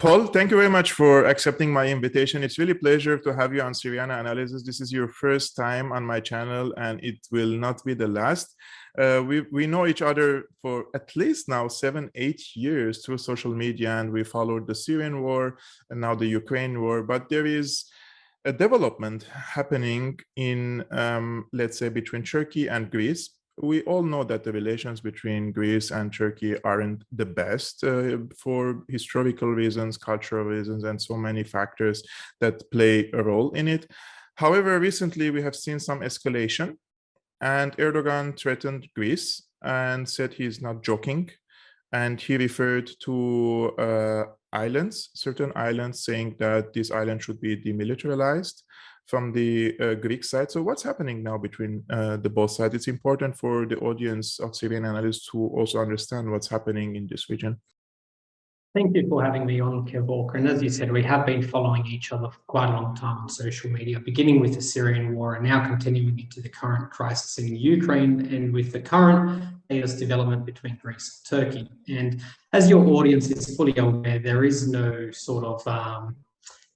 Paul, thank you very much for accepting my invitation. It's really a pleasure to have you on Syriana Analysis. This is your first time on my channel, and it will not be the last. We know each other for at least now 7-8 years through social media, and we followed the Syrian war and now the Ukraine war. But there is a development happening in, let's say, between Turkey and Greece. We all know that the relations between Greece and Turkey aren't the best for historical reasons, cultural reasons, and so many factors that play a role in it. However, recently we have seen some escalation, and Erdogan threatened Greece and said he's not joking. And he referred to islands, certain islands, saying that these islands should be demilitarized from the Greek side. So what's happening now between the both sides? It's important for the audience of Syriana Analysis to also understand what's happening in this region. Thank you for having me on, Walker. And as you said, we have been following each other for quite a long time on social media, beginning with the Syrian war and now continuing into the current crisis in Ukraine and with the current latest development between Greece and Turkey. And as your audience is fully aware, there is no sort of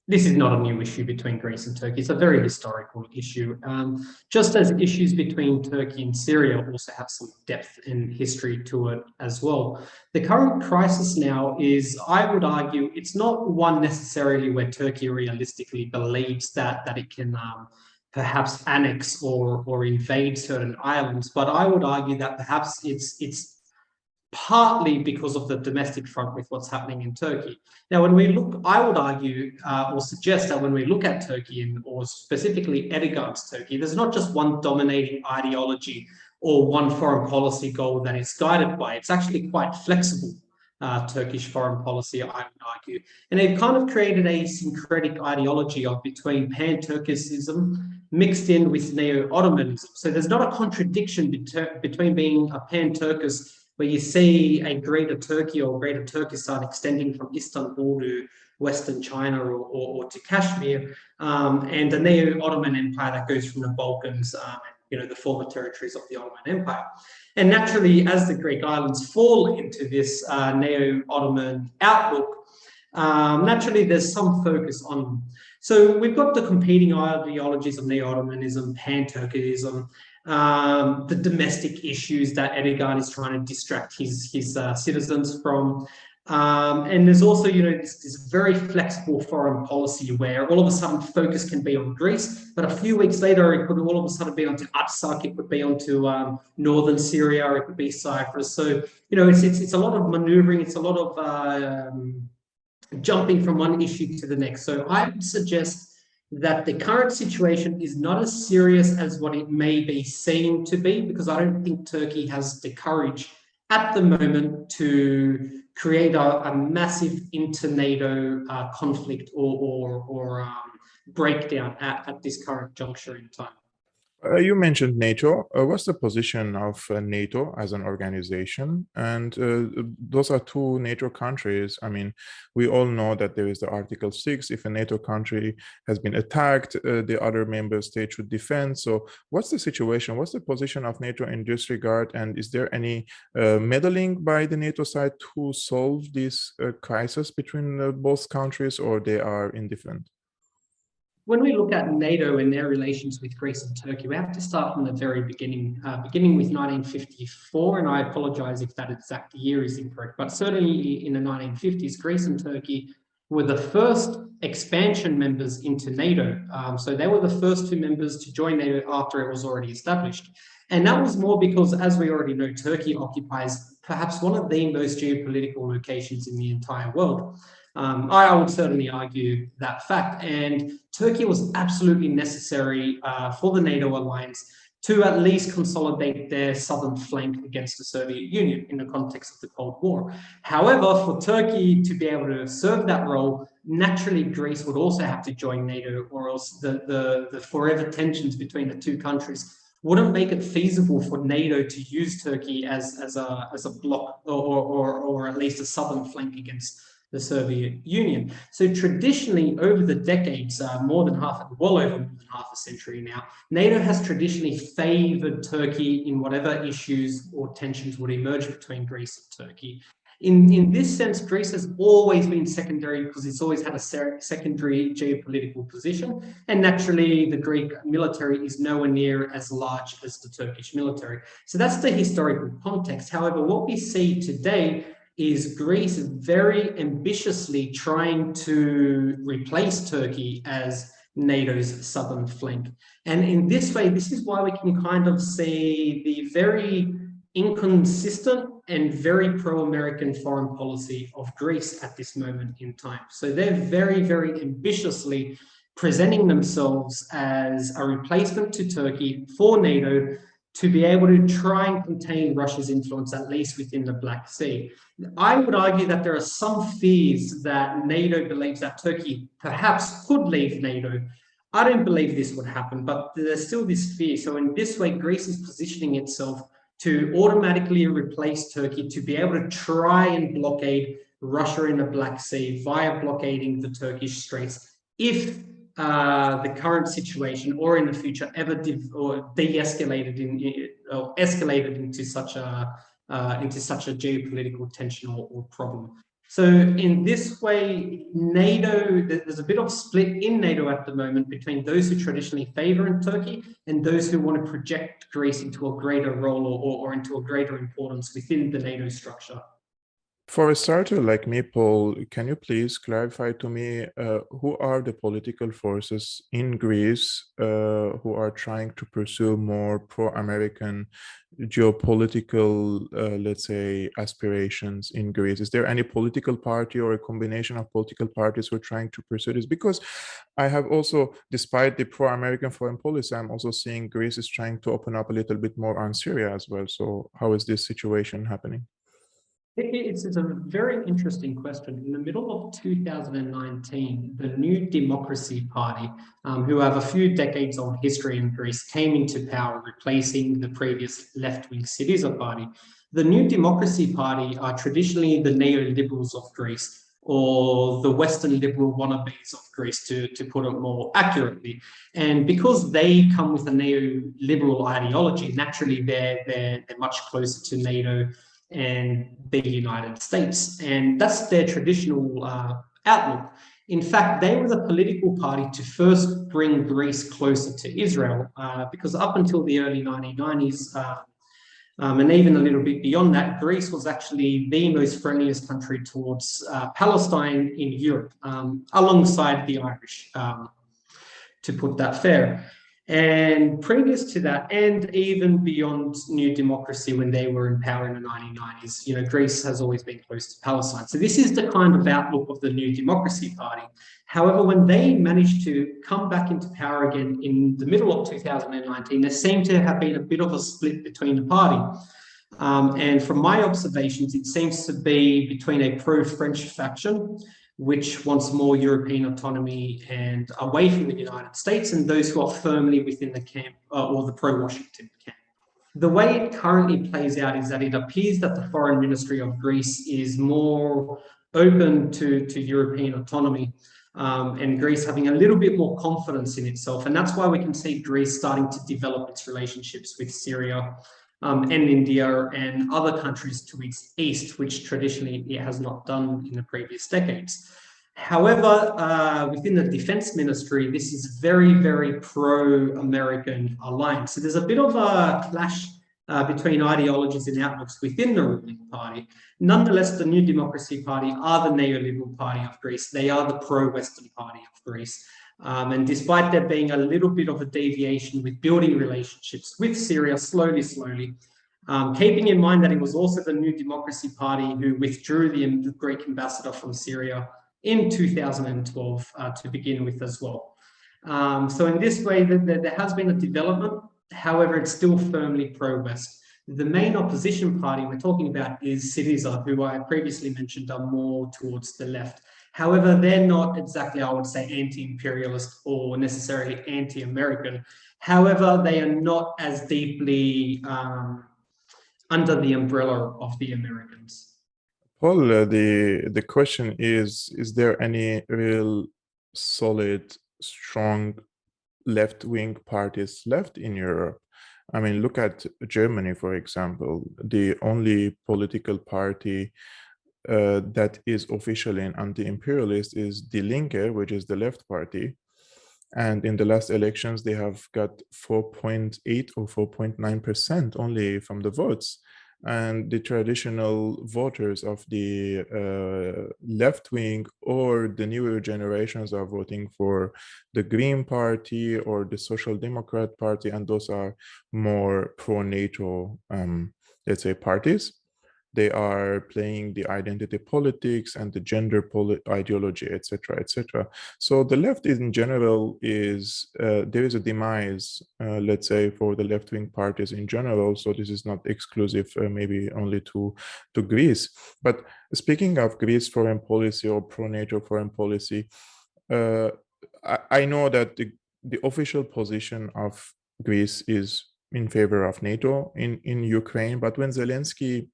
this is not a new issue between Greece and Turkey. It's a very historical issue. Just as issues between Turkey and Syria also have some depth and history to it as well. The current crisis now is, I would argue, it's not one necessarily where Turkey realistically believes that it can perhaps annex or invade certain islands, but I would argue that perhaps it's partly because of the domestic front with what's happening in Turkey. Now, when we look, I would argue or suggest that when we look at Turkey, or specifically Erdogan's Turkey, there's not just one dominating ideology or one foreign policy goal that it's guided by. It's actually quite flexible, Turkish foreign policy, I would argue. And they've kind of created a syncretic ideology of between pan-Turkism mixed in with neo-Ottomanism. So there's not a contradiction between being a pan-Turkist where you see a greater Turkey or greater Turkestan extending from Istanbul to Western China or to Kashmir, and the neo-Ottoman Empire that goes from the Balkans, the former territories of the Ottoman Empire. And naturally, as the Greek islands fall into this neo-Ottoman outlook, naturally there's some focus on. So we've got the competing ideologies of neo-Ottomanism, pan-Turkism, the domestic issues that Erdogan is trying to distract his citizens from. And there's also, this very flexible foreign policy where all of a sudden focus can be on Greece, but a few weeks later, it could all of a sudden be onto Artsakh, it could be onto northern Syria, it could be Cyprus. So, it's a lot of maneuvering, it's a lot of jumping from one issue to the next. So I would suggest that the current situation is not as serious as what it may be seen to be, because I don't think Turkey has the courage at the moment to create a massive inter-NATO conflict or breakdown at this current juncture in time. You mentioned NATO. What's the position of NATO as an organization? And those are two NATO countries. I mean, we all know that there is the Article 6. If a NATO country has been attacked, the other member state should defend. So what's the situation? What's the position of NATO in this regard? And is there any meddling by the NATO side to solve this crisis between both countries, or they are indifferent? When we look at NATO and their relations with Greece and Turkey, we have to start from the very beginning, beginning with 1954, and I apologize if that exact year is incorrect, but certainly in the 1950s, Greece and Turkey were the first expansion members into NATO. So they were the first two members to join NATO after it was already established. And that was more because, as we already know, Turkey occupies perhaps one of the most geopolitical locations in the entire world. I would certainly argue that fact. And Turkey was absolutely necessary for the NATO alliance to at least consolidate their southern flank against the Soviet Union in the context of the Cold War. However, for Turkey to be able to serve that role, naturally Greece would also have to join NATO, or else the forever tensions between the two countries wouldn't make it feasible for NATO to use Turkey as a bloc or at least a southern flank against the Soviet Union. So traditionally, over the decades, well over more than half a century now, NATO has traditionally favored Turkey in whatever issues or tensions would emerge between Greece and Turkey. In this sense, Greece has always been secondary because it's always had a secondary geopolitical position. And naturally, the Greek military is nowhere near as large as the Turkish military. So that's the historical context. However, what we see today is Greece very ambitiously trying to replace Turkey as NATO's southern flank. And in this way, this is why we can kind of see the very inconsistent and very pro-American foreign policy of Greece at this moment in time. So they're very, very ambitiously presenting themselves as a replacement to Turkey for NATO to be able to try and contain Russia's influence, at least within the Black Sea. I would argue that there are some fears that NATO believes that Turkey perhaps could leave NATO. I don't believe this would happen, but there's still this fear. So in this way, Greece is positioning itself to automatically replace Turkey, to be able to try and blockade Russia in the Black Sea via blockading the Turkish Straits if the current situation or in the future ever de-escalated or escalated into such a geopolitical tension or problem. So in this way, NATO, there's a bit of split in NATO at the moment between those who traditionally favor in Turkey and those who want to project Greece into a greater role or into a greater importance within the NATO structure. For a starter like me, Paul, can you please clarify to me who are the political forces in Greece who are trying to pursue more pro-American geopolitical, let's say, aspirations in Greece? Is there any political party or a combination of political parties who are trying to pursue this? Because I have also, despite the pro-American foreign policy, I'm also seeing Greece is trying to open up a little bit more on Syria as well. So how is this situation happening? It's a very interesting question. In the middle of 2019, the New Democracy Party, who have a few decades old history in Greece, came into power, replacing the previous left-wing Syriza party. The New Democracy Party are traditionally the neoliberals of Greece, or the Western liberal wannabes of Greece, to put it more accurately. And because they come with a neoliberal ideology, naturally they're much closer to NATO and the United States. And that's their traditional outlook. In fact, they were the political party to first bring Greece closer to Israel, because up until the early 1990s, and even a little bit beyond that, Greece was actually the most friendliest country towards Palestine in Europe, alongside the Irish, to put that fair. And previous to that, and even beyond New Democracy, when they were in power in the 1990s, Greece has always been close to Palestine. So this is the kind of outlook of the New Democracy Party. However, when they managed to come back into power again in the middle of 2019, there seemed to have been a bit of a split between the party. And from my observations, it seems to be between a pro-French faction, which wants more European autonomy and away from the United States, and those who are firmly within the camp or the pro-Washington camp. The way it currently plays out is that it appears that the Foreign Ministry of Greece is more open to European autonomy, and Greece having a little bit more confidence in itself. And that's why we can see Greece starting to develop its relationships with Syria and India and other countries to its east, which traditionally it has not done in the previous decades. However, within the Defense Ministry, this is very, very pro-American alliance. So there's a bit of a clash between ideologies and outlooks within the ruling party. Nonetheless, the New Democracy Party are the neoliberal party of Greece. They are the pro-Western party of Greece. And despite there being a little bit of a deviation with building relationships with Syria slowly, keeping in mind that it was also the New Democracy Party who withdrew the Greek ambassador from Syria in 2012 to begin with as well. So in this way, there has been a development. However, it's still firmly pro-West. The main opposition party we're talking about is Syriza, who I previously mentioned are more towards the left. However, they're not exactly, I would say, anti-imperialist or necessarily anti-American. However, they are not as deeply under the umbrella of the Americans. Paul, the question is there any real solid, strong left-wing parties left in Europe? I mean, look at Germany, for example. The only political party that is officially an anti-imperialist is Die Linke, which is the left party. And in the last elections, they have got 4.8 or 4.9% only from the votes. And the traditional voters of the left wing or the newer generations are voting for the Green Party or the Social Democrat Party, and those are more pro-NATO, let's say, parties. They are playing the identity politics and the gender ideology, etc., etc. So the left in general is, there is a demise, let's say, for the left-wing parties in general. So this is not exclusive, maybe only to Greece. But speaking of Greece foreign policy or pro-NATO foreign policy, I know that the official position of Greece is in favor of NATO in Ukraine, but when Zelensky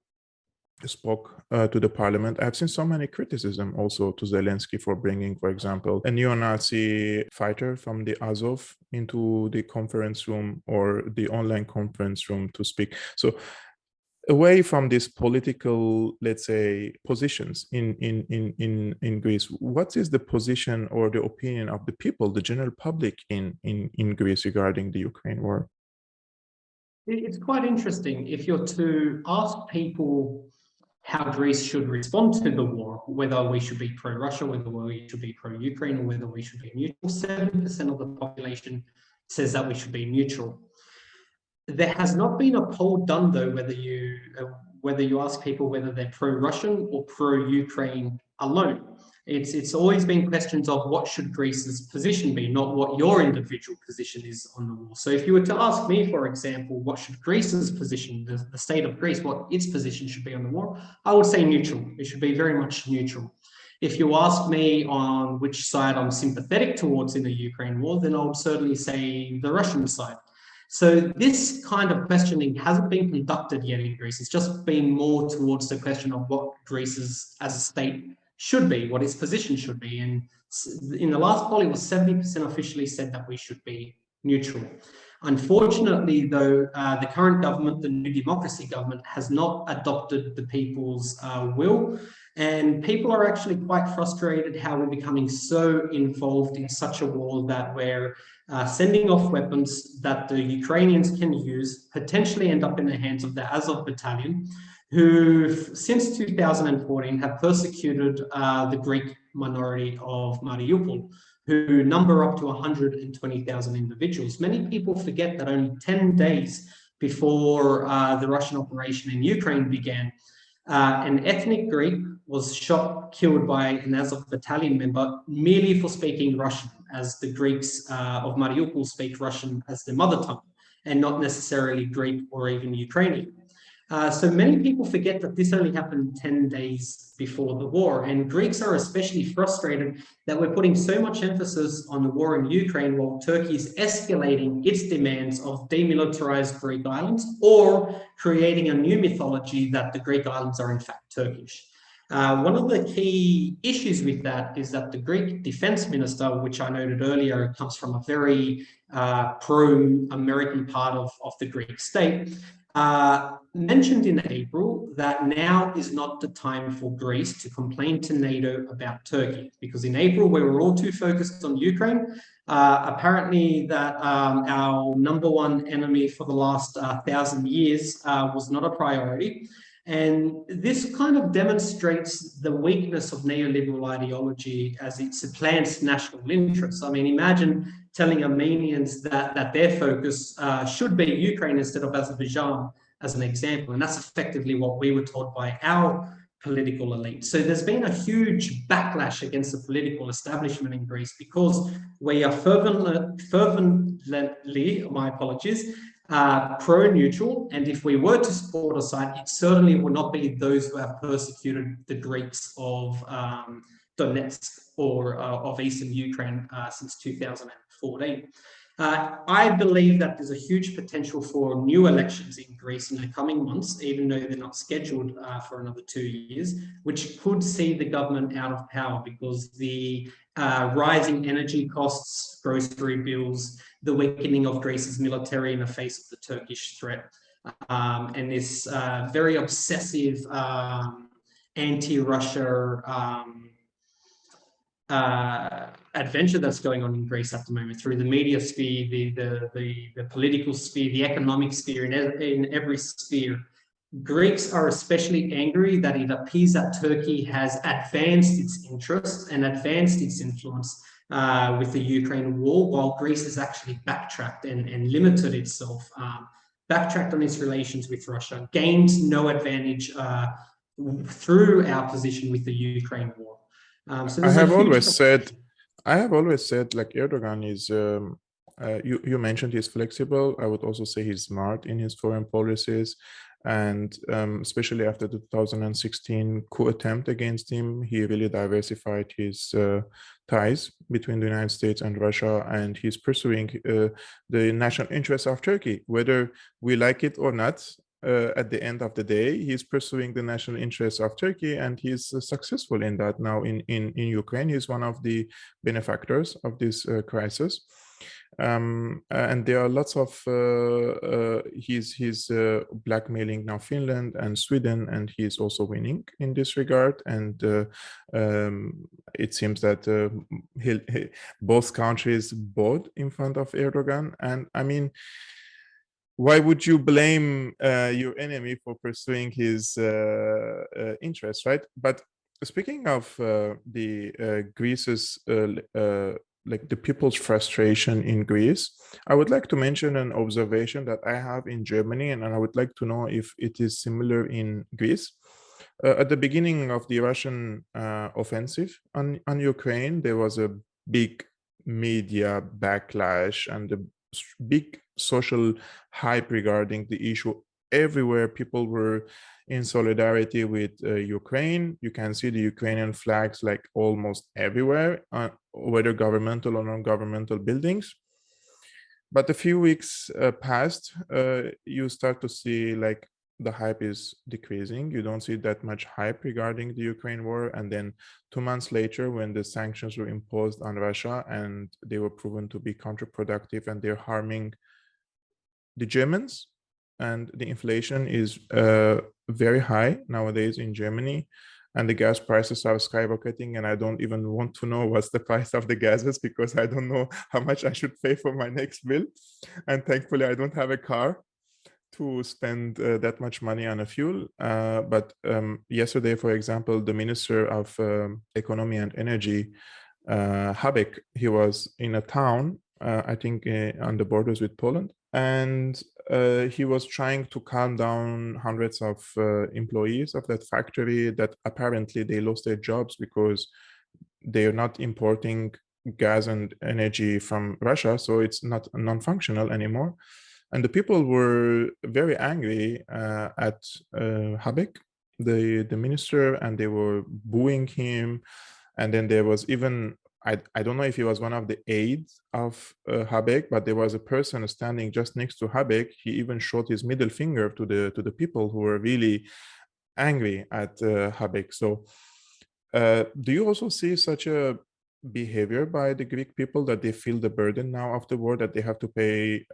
spoke to the parliament, I've seen so many criticism also to Zelensky for bringing, for example, a neo-Nazi fighter from the Azov into the conference room or the online conference room to speak. So away from these political, let's say, positions in Greece, what is the position or the opinion of the people, the general public in Greece regarding the Ukraine war? It's quite interesting. If you're to ask people how Greece should respond to the war, whether we should be pro-Russia, whether we should be pro-Ukraine, or whether we should be neutral, 70% of the population says that we should be neutral. There has not been a poll done, though, whether you ask people whether they're pro-Russian or pro-Ukraine alone. It's always been questions of what should Greece's position be, not what your individual position is on the war. So if you were to ask me, for example, what should Greece's position, the state of Greece, what its position should be on the war, I would say neutral. It should be very much neutral. If you ask me on which side I'm sympathetic towards in the Ukraine war, then I would certainly say the Russian side. So this kind of questioning hasn't been conducted yet in Greece. It's just been more towards the question of what Greece as a state should be, what its position should be. And in the last poll, it was 70% officially said that we should be neutral. Unfortunately, though, the current government, the New Democracy government, has not adopted the people's will. And people are actually quite frustrated how we're becoming so involved in such a war that we're sending off weapons that the Ukrainians can use, potentially end up in the hands of the Azov battalion, who since 2014 have persecuted the Greek minority of Mariupol, who number up to 120,000 individuals. Many people forget that only 10 days before the Russian operation in Ukraine began, an ethnic Greek was killed by an Azov battalion member merely for speaking Russian, as the Greeks of Mariupol speak Russian as their mother tongue, and not necessarily Greek or even Ukrainian. So many people forget that this only happened 10 days before the war, and Greeks are especially frustrated that we're putting so much emphasis on the war in Ukraine while Turkey is escalating its demands of demilitarized Greek islands or creating a new mythology that the Greek islands are in fact Turkish. One of the key issues with that is that the Greek defense minister, which I noted earlier, comes from a very pro-American part of the Greek state, mentioned in April that now is not the time for Greece to complain to NATO about Turkey, because in April we were all too focused on Ukraine. Apparently that our number one enemy for the last 1,000 years was not a priority. And this kind of demonstrates the weakness of neoliberal ideology as it supplants national interests. I mean, imagine telling Armenians that their focus should be Ukraine instead of Azerbaijan, as an example. And that's effectively what we were taught by our political elite. So there's been a huge backlash against the political establishment in Greece because we are fervently, my apologies, pro-neutral, and if we were to support a side, it certainly would not be those who have persecuted the Greeks of Donetsk or of Eastern Ukraine since 2014. I believe that there's a huge potential for new elections in Greece in the coming months, even though they're not scheduled for another 2 years, which could see the government out of power because the rising energy costs, grocery bills, the weakening of Greece's military in the face of the Turkish threat, and this very obsessive anti-Russia adventure that's going on in Greece at the moment through the media sphere, the political sphere, the economic sphere, in every sphere. Greeks are especially angry that it appears that Turkey has advanced its interests and advanced its influence with the Ukraine war, while Greece has actually backtracked and limited itself, backtracked on its relations with Russia, gained no advantage through our position with the Ukraine war. So I there's a have huge always said, like, Erdogan is, you mentioned he's flexible. I would also say he's smart in his foreign policies. And especially after the 2016 coup attempt against him, he really diversified his ties between the United States and Russia, and he's pursuing the national interests of Turkey, whether we like it or not. At the end of the day, he's pursuing the national interests of Turkey, and he's successful in that. Now in Ukraine, he's one of the benefactors of this crisis. And there are lots of he's blackmailing now Finland and Sweden, and he's also winning in this regard. And it seems that both countries bowed in front of Erdogan. And I mean, why would you blame your enemy for pursuing his interests, right? But speaking of Greece's like the people's frustration in Greece, I would like to mention an observation that I have in Germany, and I would like to know if it is similar in Greece. At the beginning of the Russian offensive on Ukraine, there was a big media backlash and a big social hype regarding the issue. Everywhere people were in solidarity with Ukraine. You can see the Ukrainian flags like almost everywhere, whether governmental or non-governmental buildings. But a few weeks passed, you start to see like the hype is decreasing. You don't see that much hype regarding the Ukraine war. And then 2 months later, when the sanctions were imposed on Russia and they were proven to be counterproductive and they're harming the Germans, and the inflation is very high nowadays in Germany, and the gas prices are skyrocketing, and I don't even want to know what's the price of the gases because I don't know how much I should pay for my next bill. And thankfully, I don't have a car to spend that much money on a fuel. But yesterday, for example, the Minister of Economy and Energy, Habeck, he was in a town, I think on the borders with Poland, and he was trying to calm down hundreds of employees of that factory that apparently they lost their jobs because they're not importing gas and energy from Russia, so it's not non-functional anymore. And the people were very angry at Habeck, the minister, and they were booing him. And then there was even, I don't know if he was one of the aides of Habeck, but there was a person standing just next to Habeck. He even showed his middle finger to the people who were really angry at Habeck. So do you also see such a behavior by the Greek people that they feel the burden now of the war, that they have to pay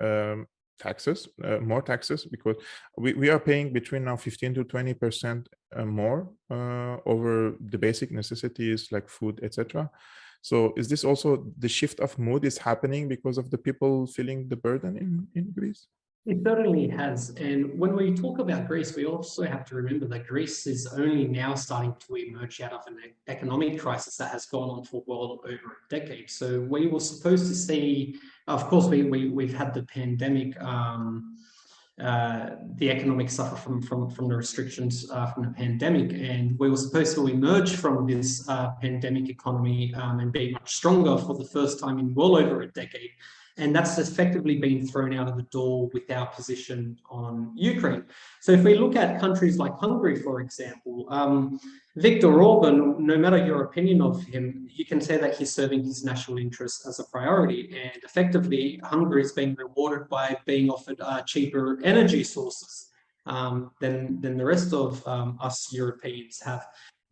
taxes, more taxes, because we are paying between now 15 to 20% more over the basic necessities like food, etc. So is this also the shift of mood is happening because of the people feeling the burden in Greece? It certainly has. And when we talk about Greece, we also have to remember that Greece is only now starting to emerge out of an economic crisis that has gone on for well over a decade. So we were supposed to see, of course, we've had the pandemic, the economic suffer from the restrictions from the pandemic, and we were supposed to emerge from this pandemic economy and be much stronger for the first time in well over a decade. And that's effectively been thrown out of the door with our position on Ukraine. So if we look at countries like Hungary, for example, Viktor Orban, no matter your opinion of him, you can say that he's serving his national interests as a priority. And effectively, Hungary is being rewarded by being offered cheaper energy sources than the rest of us Europeans have.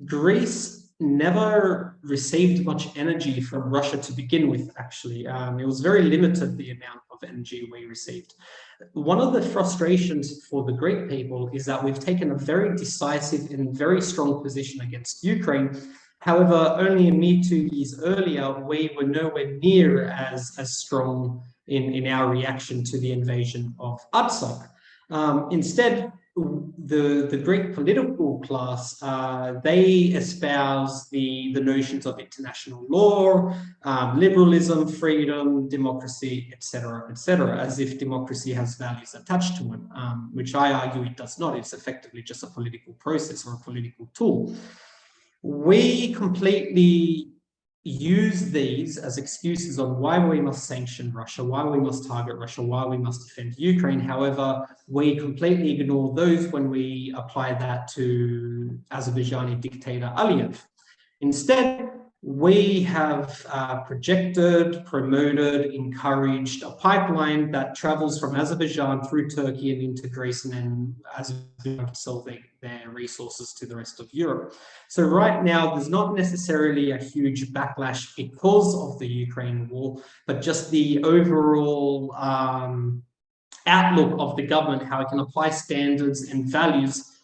Greece never received much energy from Russia to begin with, actually. It was very limited, the amount of energy we received. One of the frustrations for the Greek people is that we've taken a very decisive and very strong position against Ukraine. However, only a mere 2 years earlier, we were nowhere near as strong in our reaction to the invasion of Artsakh. Instead, the Greek political class, they espouse the notions of international law, liberalism, freedom, democracy, etc., as if democracy has values attached to it, which I argue it does not. It's effectively just a political process or a political tool. We completely use these as excuses on why we must sanction Russia, why we must target Russia, why we must defend Ukraine. However, we completely ignore those when we apply that to Azerbaijani dictator Aliyev. Instead, we have projected, promoted, encouraged a pipeline that travels from Azerbaijan through Turkey and into Greece, and then Azerbaijan sell their resources to the rest of Europe. So right now, there's not necessarily a huge backlash because of the Ukraine war, but just the overall outlook of the government, how it can apply standards and values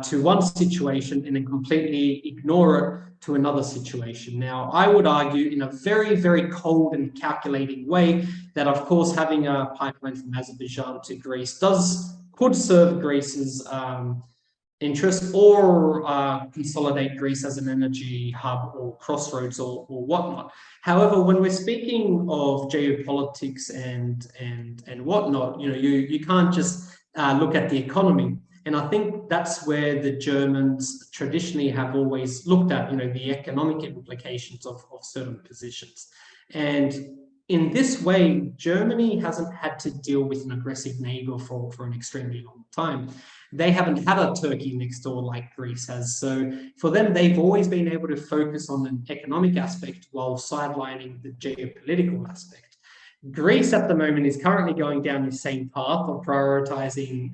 to one situation and then completely ignore it to another situation. Now, I would argue in a very, very cold and calculating way that, of course, having a pipeline from Azerbaijan to Greece could serve Greece's interest, or consolidate Greece as an energy hub or crossroads or whatnot. However, when we're speaking of geopolitics and whatnot, you can't just look at the economy. And I think that's where the Germans traditionally have always looked at, the economic implications of certain positions. And in this way, Germany hasn't had to deal with an aggressive neighbor for an extremely long time. They haven't had a Turkey next door like Greece has. So for them, they've always been able to focus on an economic aspect while sidelining the geopolitical aspect. Greece at the moment is currently going down the same path of prioritizing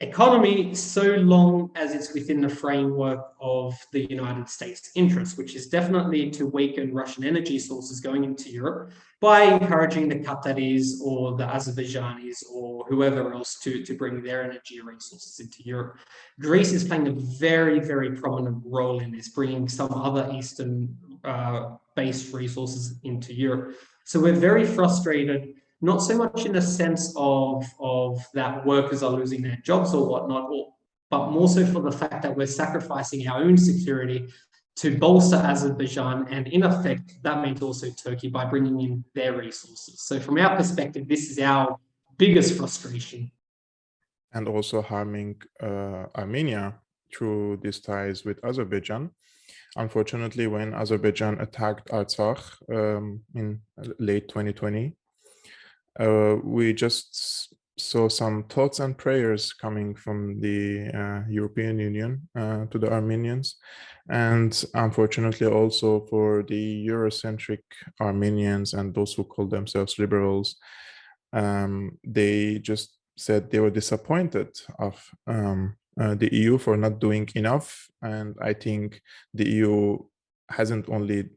economy so long as it's within the framework of the United States' interests, which is definitely to weaken Russian energy sources going into Europe by encouraging the Qataris or the Azerbaijanis or whoever else to bring their energy resources into Europe. Greece is playing a very, very prominent role in this, bringing some other Eastern-based resources into Europe. So we're very frustrated, not so much in the sense of that workers are losing their jobs or whatnot, but more so for the fact that we're sacrificing our own security to bolster Azerbaijan, and in effect, that means also Turkey by bringing in their resources. So from our perspective, this is our biggest frustration. And also harming Armenia through these ties with Azerbaijan. Unfortunately, when Azerbaijan attacked Artsakh in late 2020, we just saw some thoughts and prayers coming from the European Union to the Armenians, and unfortunately also for the Eurocentric Armenians and those who call themselves liberals. They just said they were disappointed of the EU for not doing enough, and I think the EU hasn't only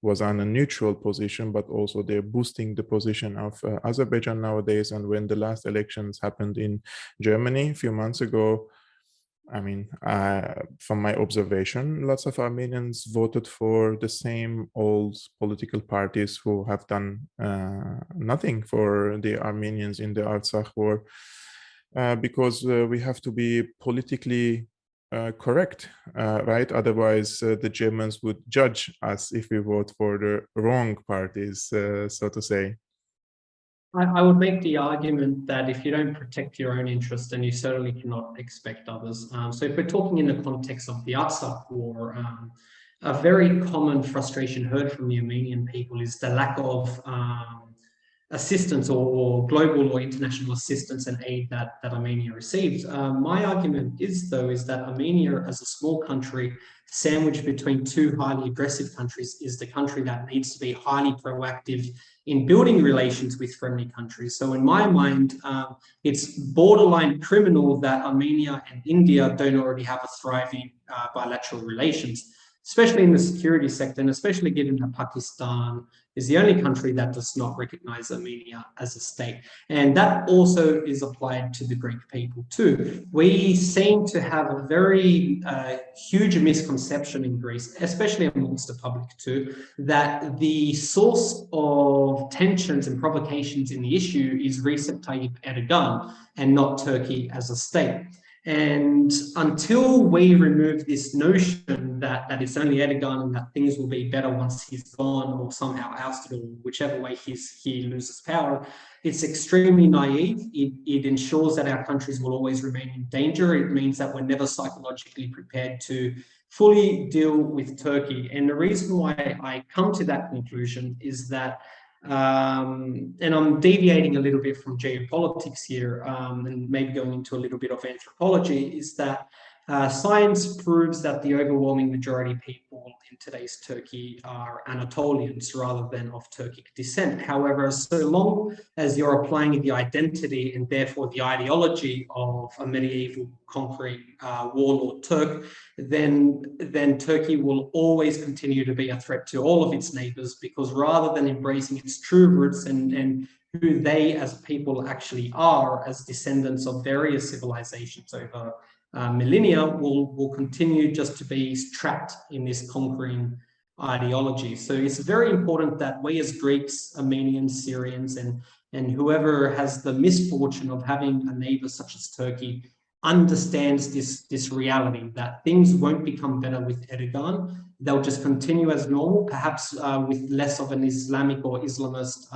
was on a neutral position, but also they're boosting the position of Azerbaijan nowadays. And when the last elections happened in Germany a few months ago, I mean, from my observation, lots of Armenians voted for the same old political parties who have done nothing for the Armenians in the Artsakh war, because we have to be politically correct, right? Otherwise, the Germans would judge us if we vote for the wrong parties, so to say. I would make the argument that if you don't protect your own interests, then you certainly cannot expect others. So if we're talking in the context of the Artsakh war, a very common frustration heard from the Armenian people is the lack of assistance or global or international assistance and aid that Armenia received. My argument is that Armenia, as a small country sandwiched between two highly aggressive countries, is the country that needs to be highly proactive in building relations with friendly countries. So in my mind, it's borderline criminal that Armenia and India don't already have a thriving bilateral relations. especially in the security sector, and especially given that Pakistan is the only country that does not recognize Armenia as a state. And that also is applied to the Greek people too. We seem to have a very huge misconception in Greece, especially amongst the public too, that the source of tensions and provocations in the issue is Recep Tayyip Erdogan and not Turkey as a state. And until we remove this notion that it's only Erdogan and that things will be better once he's gone or somehow ousted, or whichever way he loses power, it's extremely naive. It ensures that our countries will always remain in danger. It means that we're never psychologically prepared to fully deal with Turkey. And the reason why I come to that conclusion is that and I'm deviating a little bit from geopolitics here, and maybe going into a little bit of anthropology, is that science proves that the overwhelming majority of people in today's Turkey are Anatolians rather than of Turkic descent. However, so long as you're applying the identity and therefore the ideology of a medieval conquering warlord Turk, then Turkey will always continue to be a threat to all of its neighbors, because rather than embracing its true roots and who they as people actually are as descendants of various civilizations over millennia, will continue just to be trapped in this conquering ideology. So it's very important that we as Greeks, Armenians, Syrians, and whoever has the misfortune of having a neighbor such as Turkey understands this reality, that things won't become better with Erdogan. They'll just continue as normal, perhaps with less of an Islamic or Islamist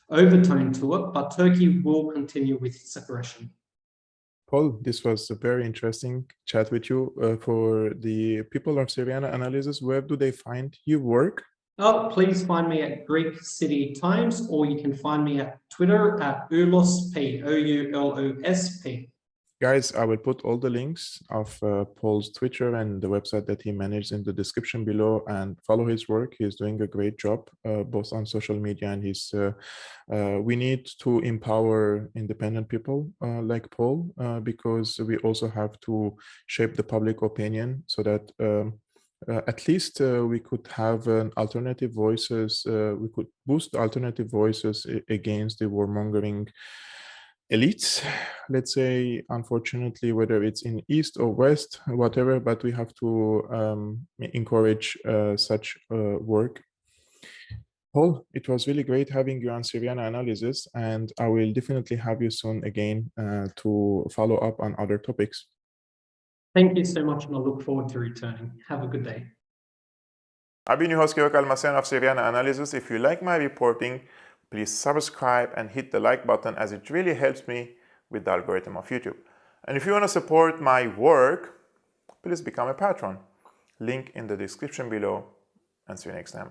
overtone to it, but Turkey will continue with its aggression. Paul, this was a very interesting chat with you. For the people of Syriana Analysis, where do they find your work? Oh, please find me at Greek City Times, or you can find me at Twitter at Oulosp, O-U-L-O-S-P. Guys, I will put all the links of Paul's Twitter and the website that he managed in the description below, and follow his work. He's doing a great job, both on social media and his. We need to empower independent people like Paul, because we also have to shape the public opinion so that at least we could have alternative voices. We could boost alternative voices against the warmongering elites, let's say, unfortunately, whether it's in East or West, whatever, but we have to encourage such work. Paul, it was really great having you on Syriana Analysis, and I will definitely have you soon again to follow up on other topics. Thank you so much, and I look forward to returning. Have a good day. I've been your host, Georg Almacen of Syriana Analysis. If you like my reporting, please subscribe and hit the like button, as it really helps me with the algorithm of YouTube. And if you want to support my work, please become a patron. Link in the description below, and see you next time.